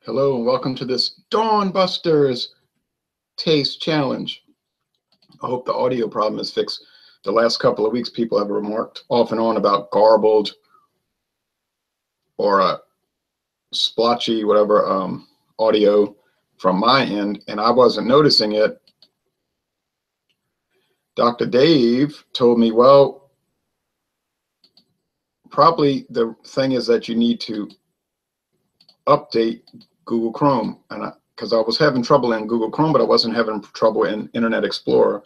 Hello and welcome to this Dawn Busters Taste Challenge. I hope the audio problem is fixed. The last couple of weeks people have remarked off and on about garbled or splotchy, whatever, audio from my end, and I wasn't noticing it. Dr. Dave told me, well, probably the thing is that you need to update Google Chrome, and because I was having trouble in Google Chrome, but I wasn't having trouble in Internet Explorer,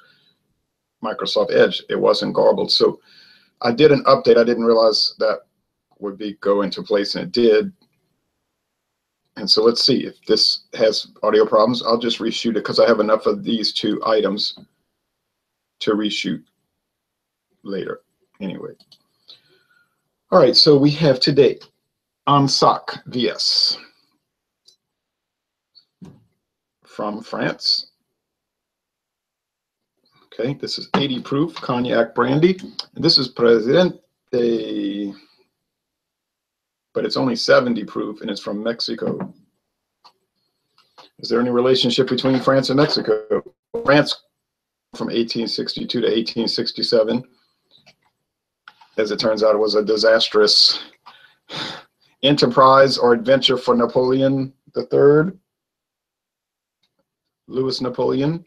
Microsoft Edge. It wasn't garbled, so I did an update. I didn't realize that would go into place, and it did. And so let's see if this has audio problems. I'll just reshoot it because I have enough of these two items to reshoot later. Anyway, all right. So we have today Ansac VS from France. Okay, this is 80 proof cognac brandy. And this is Presidente, but it's only 70 proof and it's from Mexico. Is there any relationship between France and Mexico? France from 1862 to 1867. As it turns out, it was a disastrous enterprise or adventure for Napoleon III. Louis Napoleon.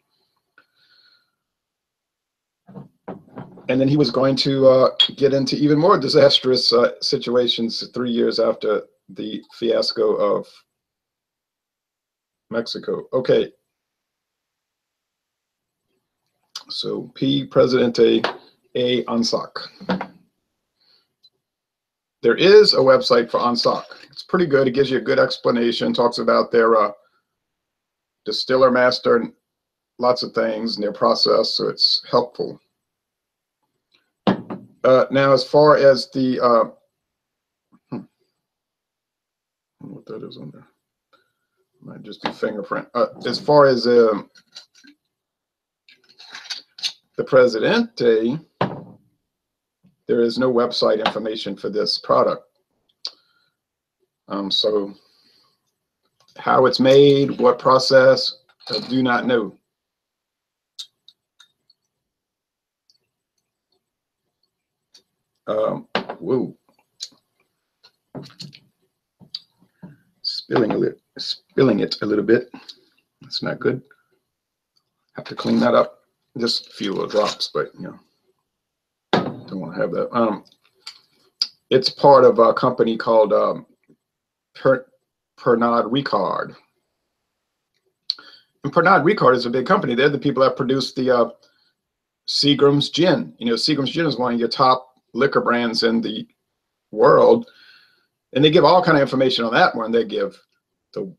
And then he was going to get into even more disastrous situations 3 years after the fiasco of Mexico. Okay. So P. Presidente, A. Ansac. There is a website for Ansac. It's pretty good. It gives you a good explanation, talks about their distiller master and lots of things and their process, so it's helpful. Now, as far as the what that is on there, might just be fingerprint. As far as the Presidente, there is no website information for this product. So how it's made, what process, I do not know. Whoa. Spilling it a little bit. That's not good. Have to clean that up. Just a few little drops, but you know, don't want to have that. It's part of a company called Pernod Ricard. And Pernod Ricard is a big company. They're the people that produce the Seagram's gin. You know, Seagram's gin is one of your top liquor brands in the world, and they give all kind of information on that one. They give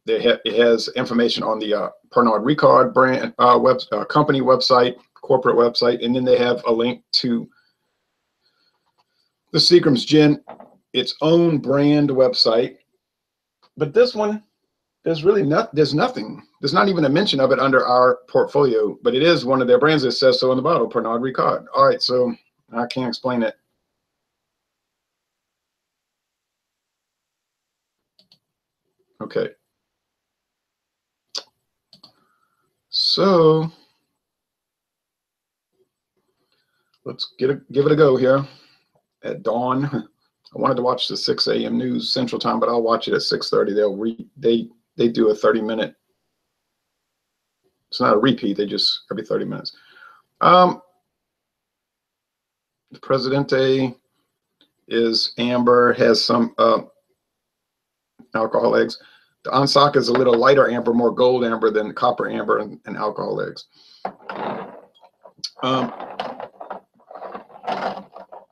it has information on the Pernod Ricard brand company website, corporate website, and then they have a link to the Seagram's gin, its own brand website. But this one, there's nothing. There's not even a mention of it under our portfolio, but it is one of their brands that says so on the bottle, Pernod Ricard. All right, so I can't explain it. Okay. So let's give it a go here at dawn. I wanted to watch the 6 a.m. news Central Time, but I'll watch it at 6:30. They do a 30-minute. It's not a repeat. They just every 30 minutes. The Presidente is amber, has some alcohol eggs. The Ansac is a little lighter amber, more gold amber than copper amber and alcohol eggs.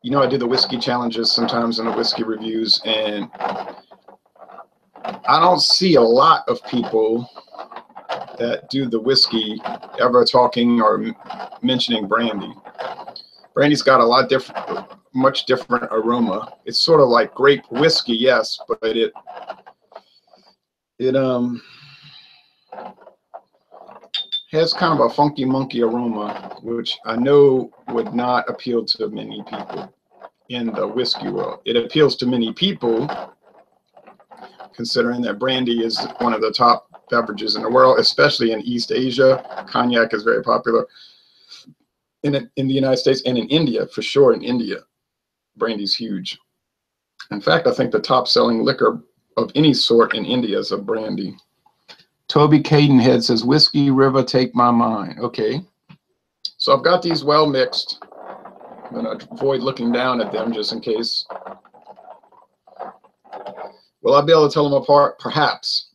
You know, I do the whiskey challenges sometimes in the whiskey reviews, and I don't see a lot of people that do the whiskey ever talking or mentioning brandy. Brandy's got a lot different, much different aroma. It's sort of like grape whiskey, yes, but it has kind of a funky monkey aroma, which I know would not appeal to many people in the whiskey world. It appeals to many people considering that brandy is one of the top beverages in the world, especially in East Asia. Cognac is very popular in the United States and in India, for sure. In India, brandy's huge. In fact, I think the top selling liquor of any sort in India is a brandy. Toby Cadenhead says, Whiskey River, take my mind. Okay. So I've got these well mixed. I'm going to avoid looking down at them just in case. Will I be able to tell them apart? Perhaps.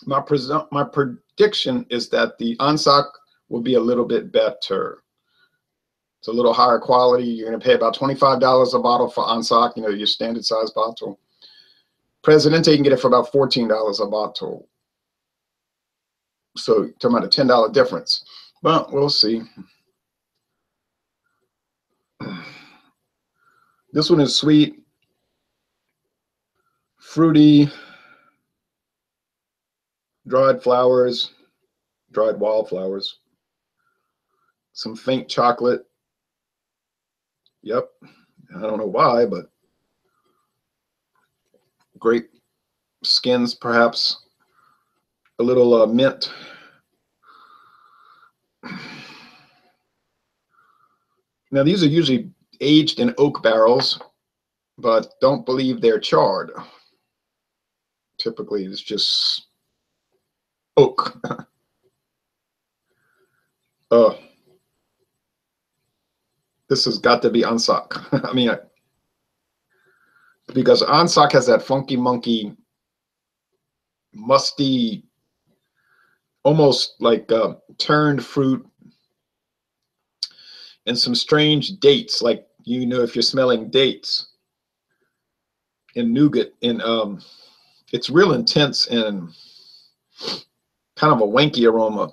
My prediction is that the Ansac will be a little bit better. It's a little higher quality. You're going to pay about $25 a bottle for Ansac, you know, your standard size bottle. Presidente, you can get it for about $14 a bottle. So you're talking about a $10 difference. Well, we'll see. This one is sweet, fruity, dried flowers, dried wildflowers, some faint chocolate. Yep, I don't know why, but grape skins perhaps, a little mint. Now these are usually aged in oak barrels, but don't believe they're charred. Typically it's just oak. This has got to be Ansac. I mean, because Ansac has that funky monkey, musty, almost like turned fruit and some strange dates, like, you know, if you're smelling dates and nougat, and it's real intense and kind of a wanky aroma.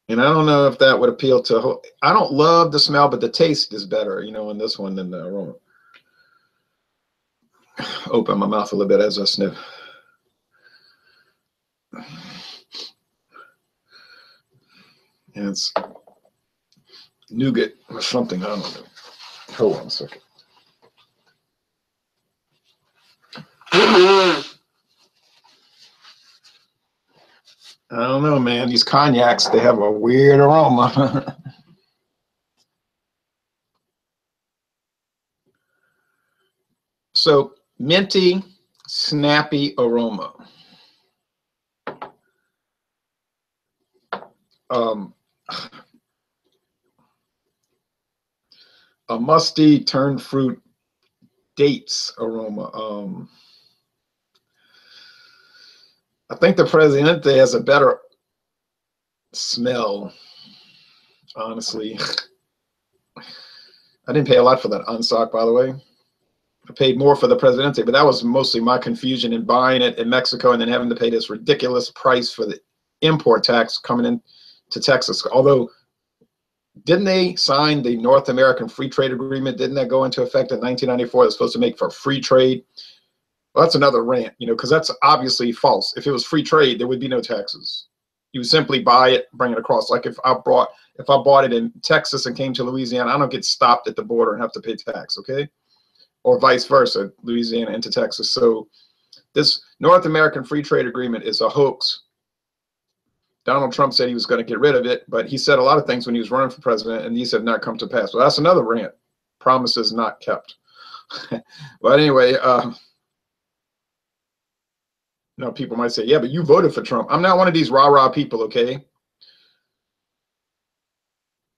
And I don't know if that would appeal to, I don't love the smell, but the taste is better, you know, in this one than the aroma. Open my mouth a little bit as I sniff. And it's nougat or something, I don't know. Hold on a second. I don't know, man. These cognacs, they have a weird aroma. So, minty, snappy aroma. A musty turned fruit dates aroma. I think the Presidente has a better smell, honestly. I didn't pay a lot for that Ansac, by the way. I paid more for the Presidente, but that was mostly my confusion in buying it in Mexico and then having to pay this ridiculous price for the import tax coming in to Texas. Although, didn't they sign the North American Free Trade Agreement? Didn't that go into effect in 1994? It's supposed to make for free trade. Well, that's another rant, you know, because that's obviously false. If it was free trade, there would be no taxes. You would simply buy it, bring it across. Like if I bought it in Texas and came to Louisiana, I don't get stopped at the border and have to pay tax, okay? Or vice versa, Louisiana into Texas. So this North American Free Trade Agreement is a hoax. Donald Trump said he was going to get rid of it, but he said a lot of things when he was running for president, and these have not come to pass. Well, that's another rant. Promises not kept. But anyway, you know, people might say, yeah, but you voted for Trump. I'm not one of these rah-rah people, okay?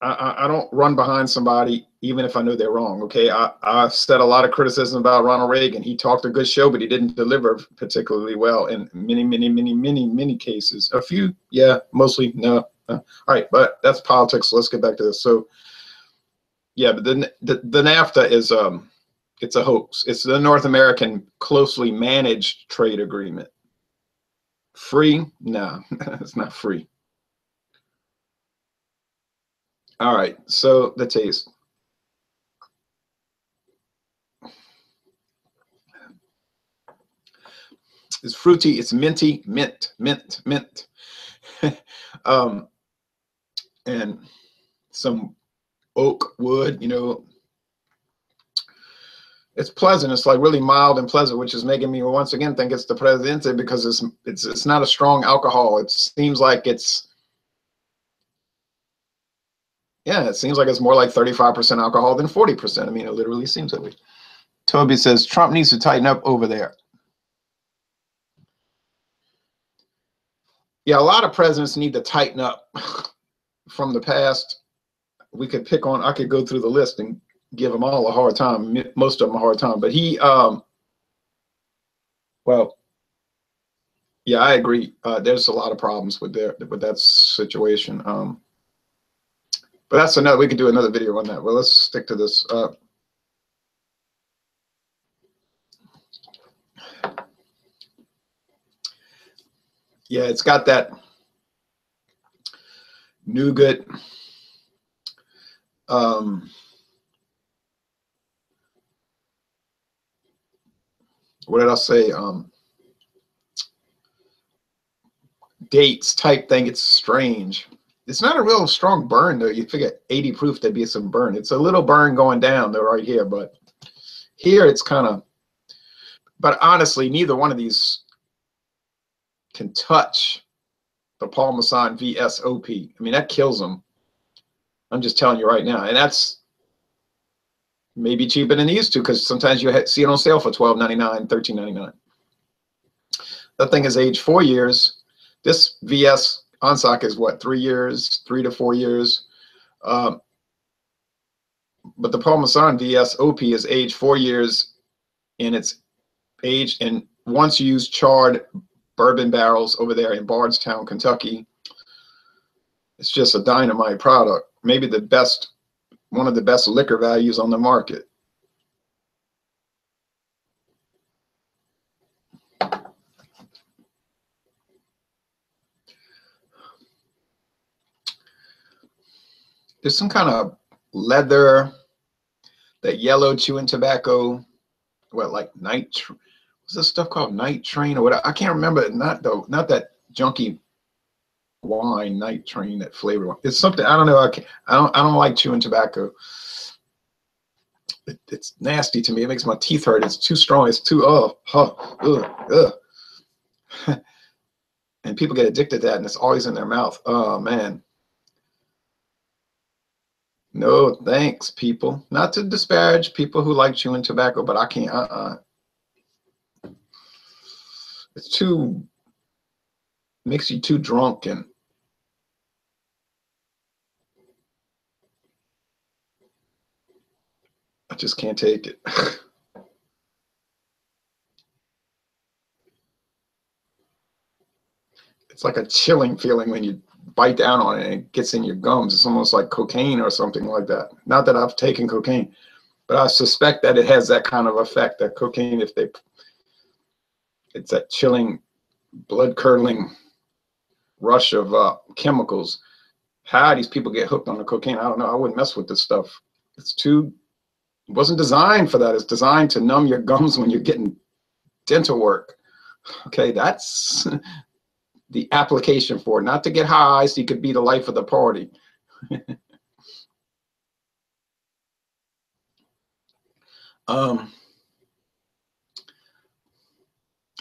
I don't run behind somebody even if I know they're wrong, okay? I've said a lot of criticism about Ronald Reagan. He talked a good show, but he didn't deliver particularly well in many cases. A few, yeah, mostly, no. All right, but that's politics. So let's get back to this. So, yeah, but the NAFTA is it's a hoax. It's the North American closely managed trade agreement. Free? No, it's not free. All right, so the taste. It's fruity, it's minty, mint. And some oak wood, you know. It's pleasant. It's like really mild and pleasant, which is making me once again think it's the Presidente, because it's not a strong alcohol. It seems like it's, yeah, it seems like it's more like 35% alcohol than 40%. I mean, it literally seems that way. Toby says Trump needs to tighten up over there. Yeah, a lot of presidents need to tighten up from the past. We could pick on, I could go through the list and give them all a hard time, most of them a hard time. But he, well, yeah, I agree. There's a lot of problems with that situation. But that's another, we could do another video on that. Well, let's stick to this. Yeah, it's got that nougat. What did I say? Dates type thing. It's strange. It's not a real strong burn though. You figure 80 proof, there'd be some burn. It's a little burn going down though right here, but here it's kind of, but honestly, neither one of these can touch the Parmesan VSOP. I mean, that kills them. I'm just telling you right now. And that's maybe cheaper than these two, because sometimes you see it on sale for $12.99, $13.99. That thing is aged 4 years. This VS Ansac is what, 3 years, 3 to 4 years. But the Parmesan VSOP is aged 4 years, and it's aged in once used charred bourbon barrels over there in Bardstown, Kentucky. It's just a dynamite product. Maybe the best, one of the best liquor values on the market. There's some kind of leather, that yellow chewing tobacco, what, like night, what's this stuff called, Night Train or what? I can't remember. Not that junky wine, Night Train, that flavor one. It's something, I don't know. I don't like chewing tobacco. It's nasty to me. It makes my teeth hurt. It's too strong. It's too and people get addicted to that, and it's always in their mouth. Oh man. No thanks, people. Not to disparage people who like chewing tobacco, but I can't. It's too, makes you too drunk, and I just can't take it. It's like a chilling feeling when you bite down on it and it gets in your gums. It's almost like cocaine or something like that. Not that I've taken cocaine, but I suspect that it has that kind of effect, that cocaine, if they, it's that chilling, blood curdling rush of chemicals. How these people get hooked on the cocaine, I don't know. I wouldn't mess with this stuff. It's too, it wasn't designed for that. It's designed to numb your gums when you're getting dental work. Okay, that's the application for it, not to get high so you could be the life of the party.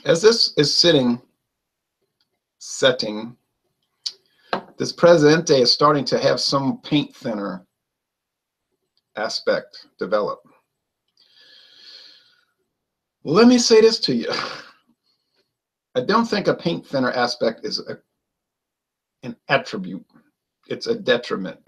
As this is setting, this Presidente is starting to have some paint thinner aspect develop. Let me say this to you. I don't think a paint thinner aspect is an attribute. It's a detriment.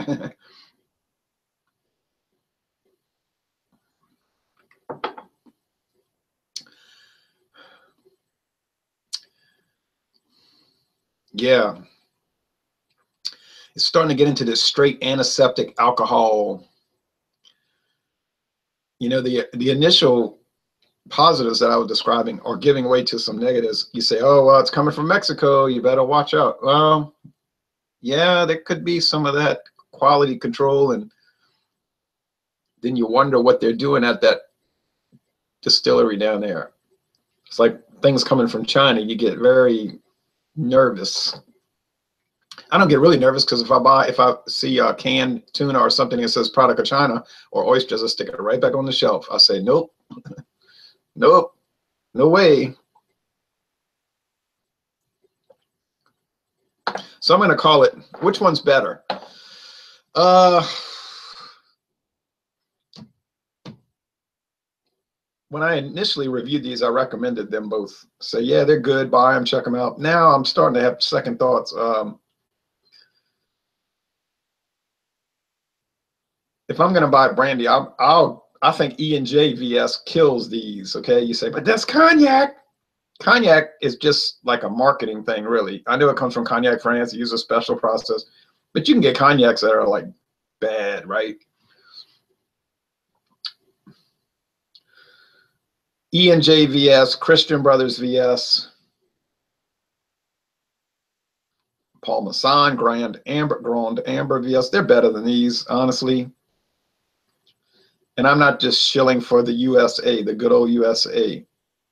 Yeah. It's starting to get into this straight antiseptic alcohol. You know, the initial positives that I was describing are giving way to some negatives. You say, oh, well, it's coming from Mexico, you better watch out. Well, yeah, there could be some of that quality control, and then you wonder what they're doing at that distillery down there. It's like things coming from China, you get very nervous. I don't get really nervous because if I see a canned tuna or something that says product of China or oysters, I stick it right back on the shelf. I say, nope, nope, no way. So I'm going to call it, which one's better? When I initially reviewed these, I recommended them both. Say, yeah, they're good. Buy them, check them out. Now I'm starting to have second thoughts. If I'm going to buy brandy, I think E&J VS kills these. Okay, you say, but that's cognac. Cognac is just like a marketing thing, really. I know it comes from Cognac France. It uses a special process, but you can get cognacs that are like bad, right? E&J VS, Christian Brothers VS, Paul Masson, Grand Amber VS. They're better than these, honestly. And I'm not just shilling for the USA, the good old USA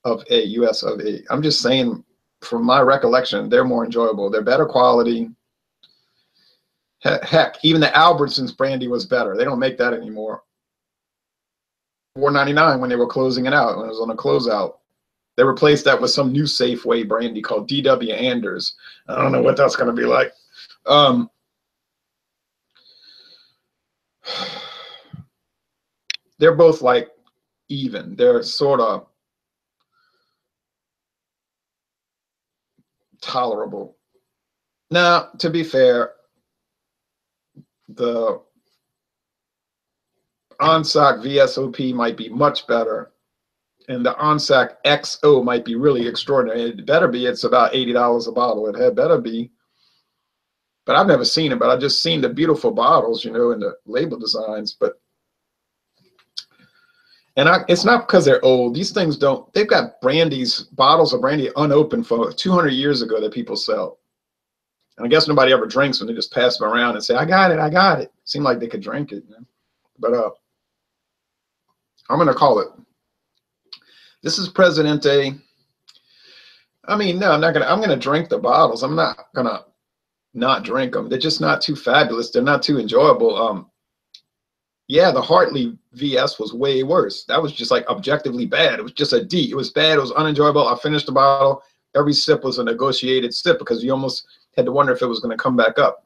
of A, US of A. I'm just saying, from my recollection, they're more enjoyable. They're better quality. Heck, even the Albertsons brandy was better. They don't make that anymore. $4.99 when they were closing it out, when it was on a closeout. They replaced that with some new Safeway brandy called D.W. Anders. I don't know what that's going to be like. They're both like even. They're sort of tolerable. Now, to be fair, the Ansac VSOP might be much better, and the Ansac XO might be really extraordinary. It better be. It's about $80 a bottle. It had better be. But I've never seen it, but I've just seen the beautiful bottles, you know, and the label designs. But it's not because they're old. These things don't, they've got brandies, bottles of brandy unopened for 200 years ago that people sell. And I guess nobody ever drinks when they just pass them around and say, I got it, I got it. Seemed like they could drink it. You know? But I'm going to call it. This is Presidente. I mean, no, I'm going to drink the bottles. I'm not going to not drink them. They're just not too fabulous. They're not too enjoyable. Yeah, the Hartley VS was way worse. That was just like objectively bad. It was just a D. It was bad. It was unenjoyable. I finished the bottle. Every sip was a negotiated sip because you almost had to wonder if it was going to come back up.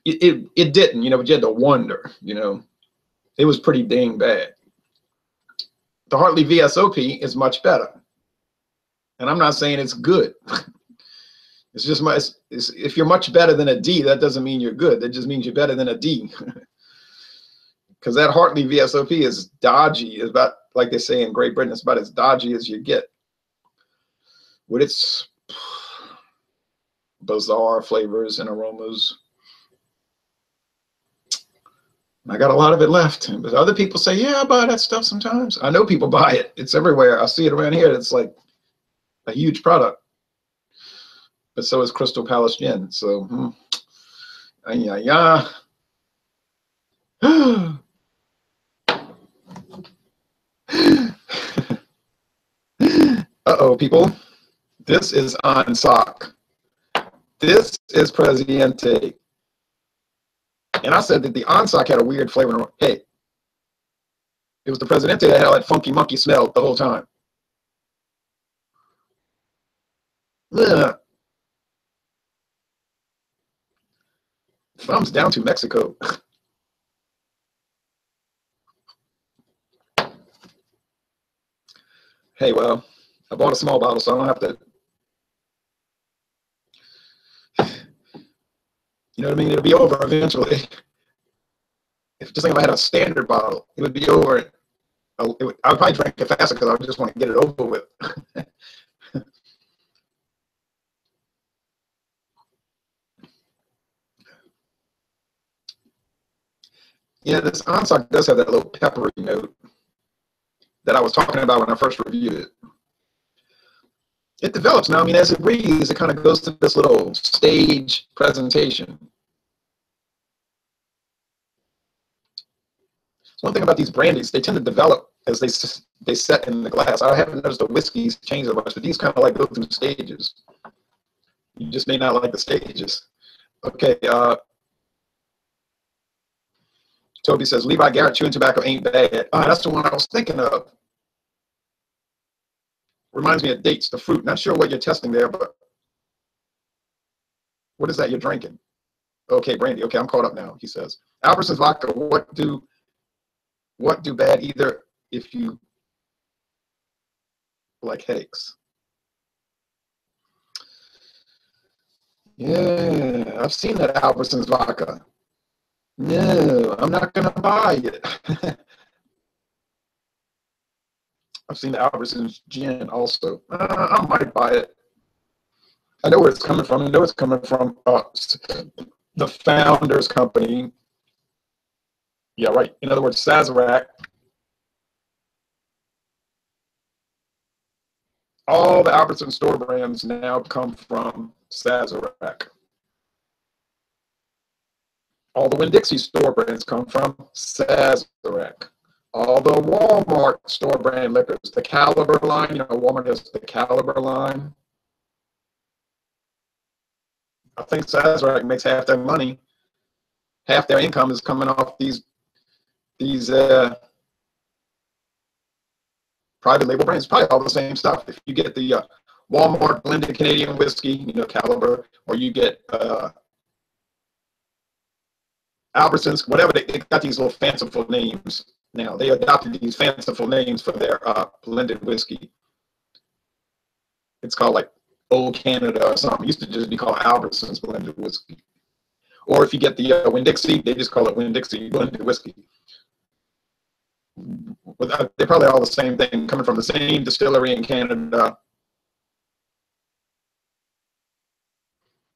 It didn't, you know, but you had to wonder, you know. It was pretty dang bad. The Hartley VSOP is much better. And I'm not saying it's good. It's just if you're much better than a D, that doesn't mean you're good. That just means you're better than a D. Because that Hartley VSOP is dodgy. It's about, like they say in Great Britain, it's about as dodgy as you get. With its bizarre flavors and aromas. I got a lot of it left. But other people say, yeah, I buy that stuff sometimes. I know people buy it. It's everywhere. I see it around here. It's like a huge product. But so is Crystal Palace Gin. So, yeah. Uh-oh, people. This is Ansac. This is Presidente. And I said that the Ansac had a weird flavor. Hey, it was the Presidente that had all that funky monkey smell the whole time. Ugh. Thumbs down to Mexico. Hey, well, I bought a small bottle, so I don't have to. You know what I mean? It'll be over eventually. If just think if I had a standard bottle, it would be over. I would probably drink it faster because I just want to get it over with. Yeah, this Ansac does have that little peppery note that I was talking about when I first reviewed it. It develops now. I mean, as it breathes, it kind of goes to this little stage presentation. One thing about these brandies, they tend to develop as they set in the glass. I haven't noticed the whiskeys change that much, but these kind of like go through stages. You just may not like the stages. Okay. Toby says, Levi Garrett chewing tobacco ain't bad. That's the one I was thinking of. Reminds me of dates, the fruit. Not sure what you're testing there, but what is that you're drinking? Okay, brandy. Okay, I'm caught up now, he says. Albertson's vodka, what do bad either if you like headaches? Yeah, I've seen that Albertson's vodka. No, I'm not going to buy it. I've seen the Albertson's gin also. I might buy it. I know where it's coming from. I know it's coming from the founder's company. Yeah, right. In other words, Sazerac. All the Albertson store brands now come from Sazerac. All the Winn-Dixie store brands come from Sazerac. All the Walmart store brand liquors, the Caliber line, you know, Walmart has the Caliber line. I think Sazerac makes half their money. Half their income is coming off these private label brands. Probably all the same stuff. If you get the Walmart blended Canadian whiskey, you know, Caliber, or you get Albertsons, whatever, they got these little fanciful names now. They adopted these fanciful names for their blended whiskey. It's called like Old Canada or something. It used to just be called Albertsons blended whiskey. Or if you get the Winn-Dixie, they just call it Winn-Dixie blended whiskey. They're probably all the same thing, coming from the same distillery in Canada.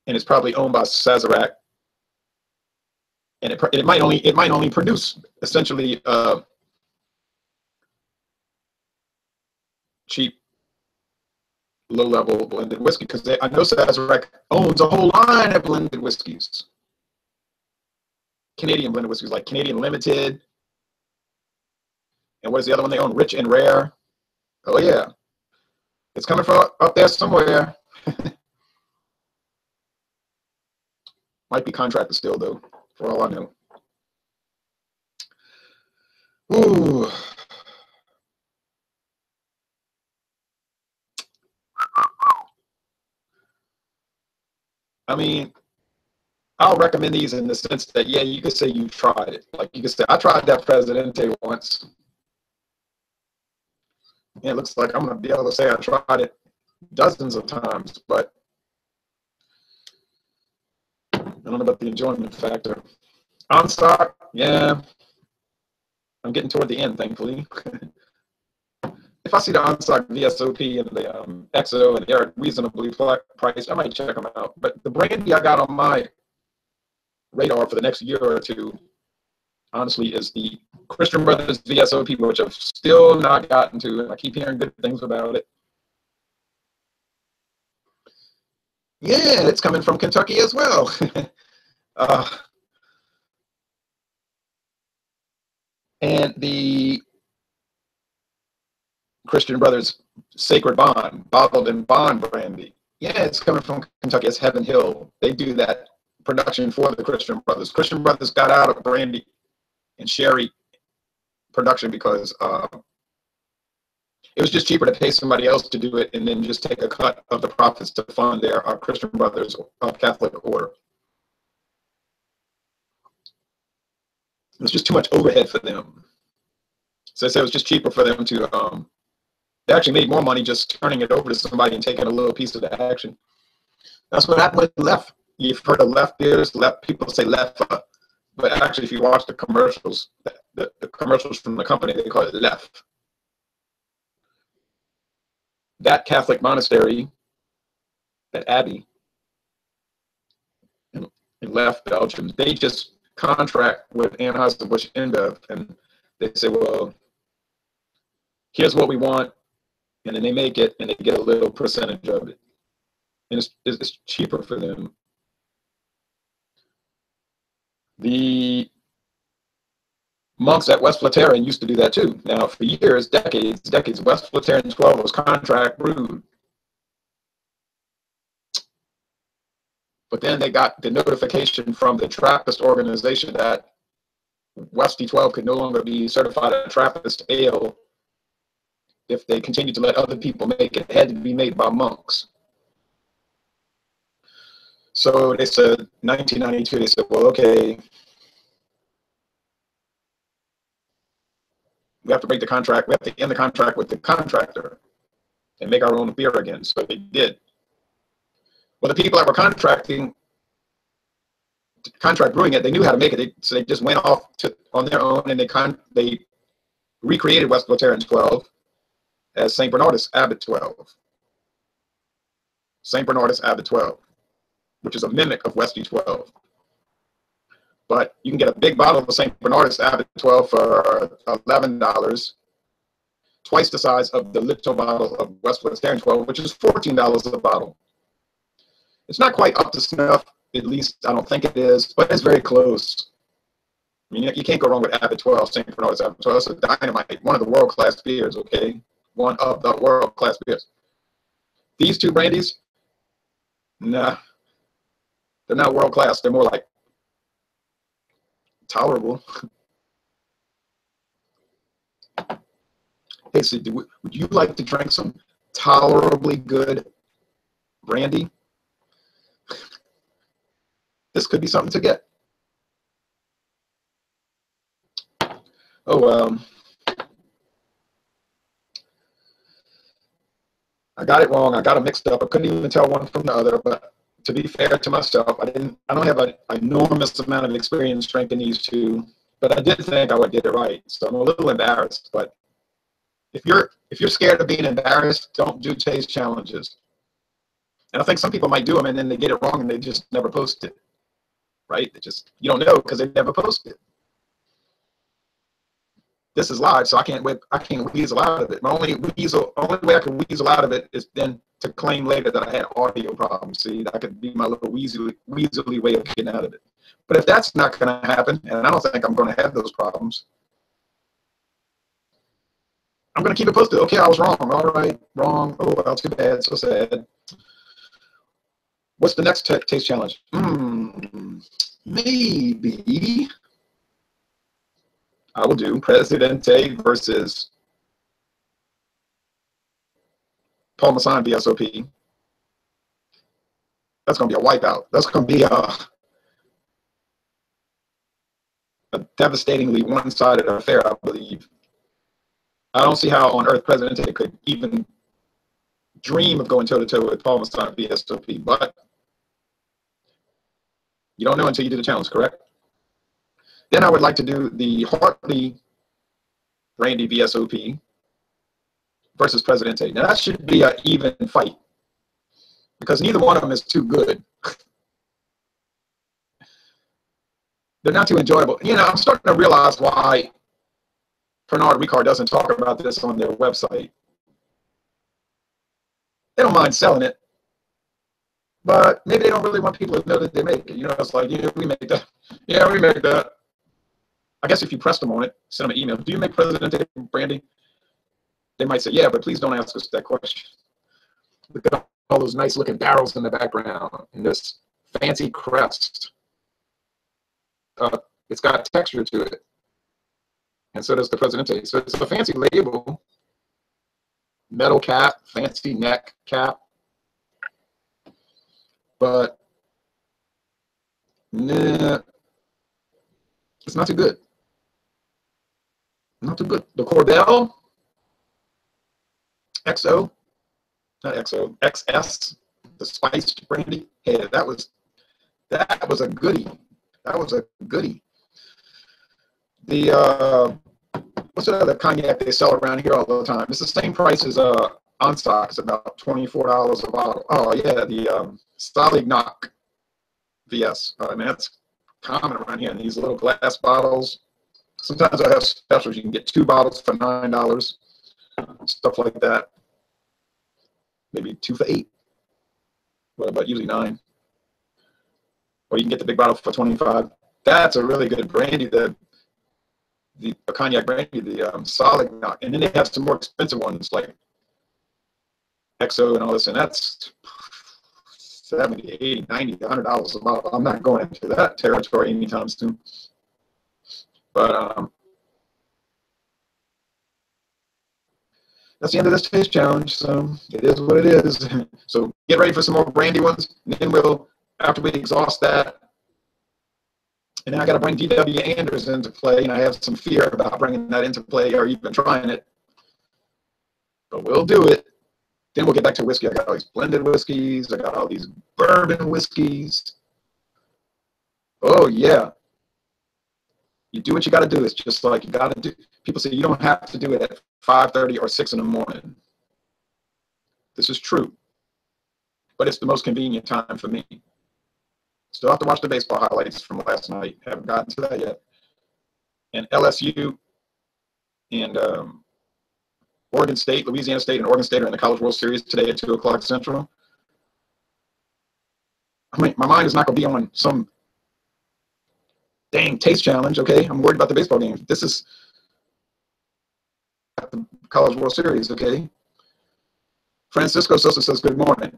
And it's probably owned by Sazerac. And it might only produce essentially cheap, low-level blended whiskey, because I know Sazerac owns a whole line of blended whiskeys. Canadian blended whiskeys, like Canadian Limited. And what is the other one they own? Rich and Rare. Oh, yeah. It's coming from up there somewhere. Might be contracted still, though, for all I know. Ooh. I mean, I'll recommend these in the sense that, yeah, you could say you tried it. Like you could say, I tried that Presidente once. And it looks like I'm going to be able to say I tried it dozens of times, but I don't know about the enjoyment factor. Ansac, yeah. I'm getting toward the end, thankfully. If I see the Ansac VSOP and the XO and they're reasonably priced, I might check them out. But the brandy I got on my radar for the next year or two, honestly, is the Christian Brothers VSOP, which I've still not gotten to, and I keep hearing good things about it. Yeah, it's coming from Kentucky as well. And the Christian Brothers Sacred Bond, bottled in bond brandy. Yeah, it's coming from Kentucky. It's Heaven Hill. They do that production for the Christian Brothers. Christian Brothers got out of brandy and sherry production because it was just cheaper to pay somebody else to do it and then just take a cut of the profits to fund their Christian Brothers Catholic order. It was just too much overhead for them. So I said it was just cheaper for them to, they actually made more money just turning it over to somebody and taking a little piece of the action. That's what happened with left. You've heard of left beers, left, people say left, but actually if you watch the commercials, the commercials from the company, they call it left. That Catholic monastery, that abbey in left Belgium, they just contract with Anheuser-Busch InBev, and they say, well, here's what we want, and then they make it, and they get a little percentage of it. And it's cheaper for them. The monks at West Flatirron used to do that too. Now, for years, decades, West Flatirron 12 was contract brewed. But then they got the notification from the Trappist organization that Whiskey 12 could no longer be certified a Trappist ale if they continued to let other people make it. It had to be made by monks. So they said, 1992, they said, well, okay, we have to break the contract. We have to end the contract with the contractor and make our own beer again. So they did. Well, the people that were contract brewing it, they knew how to make it. So they just went off on their own, and they recreated West Lateran 12 as St. Bernardus Abbot 12. St. Bernardus Abbot 12, which is a mimic of Whiskey 12. But you can get a big bottle of St. Bernardus Abbot 12 for $11, twice the size of the little bottle of West Lateran 12, which is $14 a bottle. It's not quite up to snuff, at least I don't think it is, but it's very close. I mean, you can't go wrong with Abbot 12, St. Bernardus Abbot 12. It's a dynamite, one of the world-class beers, okay? One of the world-class beers. These two brandies, nah, they're not world-class. They're more like tolerable. Hey, so would you like to drink some tolerably good brandy? This could be something to get. Oh, I got it wrong. I got it mixed up. I couldn't even tell one from the other. But to be fair to myself, I don't have an enormous amount of experience drinking these two, but I did think I would get it right. So I'm a little embarrassed. But if you're scared of being embarrassed, don't do taste challenges. And I think some people might do them and then they get it wrong and they just never post it. Right? You don't know because they never post it. This is live, so I can't weasel out of it. My only way I can weasel out of it is then to claim later that I had audio problems. See, that could be my little weaselly way of getting out of it. But if that's not going to happen, and I don't think I'm going to have those problems, I'm going to keep it posted. Okay, I was wrong. All right, wrong. Oh, well, too bad. So sad. What's the next taste challenge? Maybe I will do Presidente versus Parmesan VSOP. That's going to be a wipeout. That's going to be a devastatingly one-sided affair, I believe. I don't see how on earth Presidente could even dream of going toe-to-toe with Parmesan VSOP, but you don't know until you do the challenge, correct? Then I would like to do the Hartley Brandy VSOP versus Presidente. Now that should be an even fight because neither one of them is too good. They're not too enjoyable. You know, I'm starting to realize why Pernod Ricard doesn't talk about this on their website. They don't mind selling it, but maybe they don't really want people to know that they make it. You know, it's like, yeah, we make that. Yeah, we make that. I guess if you press them on it, send them an email. Do you make Presidente brandy? They might say, yeah, but please don't ask us that question. Look at all those nice looking barrels in the background and this fancy crest. It's got texture to it. And so does the Presidente. So it's a fancy label, metal cap, fancy neck cap. But nah, it's not too good. Not too good. The Cordell XO, not XO, XS, the spiced brandy. Hey, that was a goodie. That was a goodie. The what's the other cognac they sell around here all the time? It's the same price as Ansac. It's about $24 a bottle. Oh yeah, the Salignac VS. I mean, that's common around here in these little glass bottles. Sometimes I have specials. You can get 2 bottles for $9, stuff like that. Maybe 2 for $8. But usually 9. Or you can get the big bottle for $25. That's a really good brandy. The cognac brandy, the Salignac, and then they have some more expensive ones like XO and all this, and that's $70, $80, $90, $100 a bottle. I'm not going into that territory anytime soon. But that's the end of this taste challenge. So it is what it is. So get ready for some more brandy ones. And then we'll, after we exhaust that, and then I got to bring D.W. Anders into play. And I have some fear about bringing that into play or even trying it. But we'll do it. Then we'll get back to whiskey. I got all these blended whiskeys. I got all these bourbon whiskeys. Oh, yeah. You do what you got to do. It's just like you got to do. People say you don't have to do it at 5:30 or 6 in the morning. This is true. But it's the most convenient time for me. Still have to watch the baseball highlights from last night. Haven't gotten to that yet. And LSU and Oregon State, Louisiana State, and Oregon State are in the College World Series today at 2 o'clock Central. I mean, my mind is not going to be on some dang taste challenge, okay? I'm worried about the baseball game. This is the College World Series, okay? Francisco Sosa says, good morning.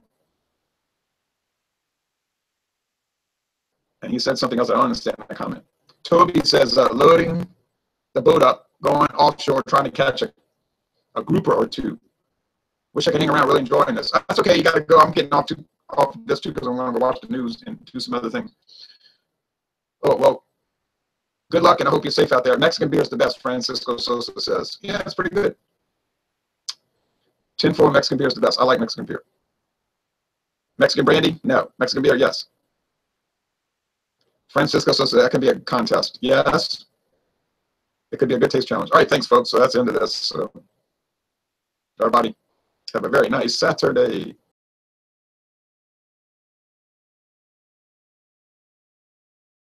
And he said something else I don't understand in the comment. Toby says, loading the boat up, going offshore, trying to catch a grouper or two. Wish I could hang around, really enjoying this. That's okay, you got to go. I'm getting off this too because I'm going to go watch the news and do some other things. Oh, well, good luck, and I hope you're safe out there. Mexican beer is the best, Francisco Sosa says. Yeah, it's pretty good. 10-4 Mexican beer is the best. I like Mexican beer. Mexican brandy? No. Mexican beer, yes. Francisco Sosa, that can be a contest. Yes. It could be a good taste challenge. All right, thanks, folks. So that's the end of this. So everybody have a very nice Saturday.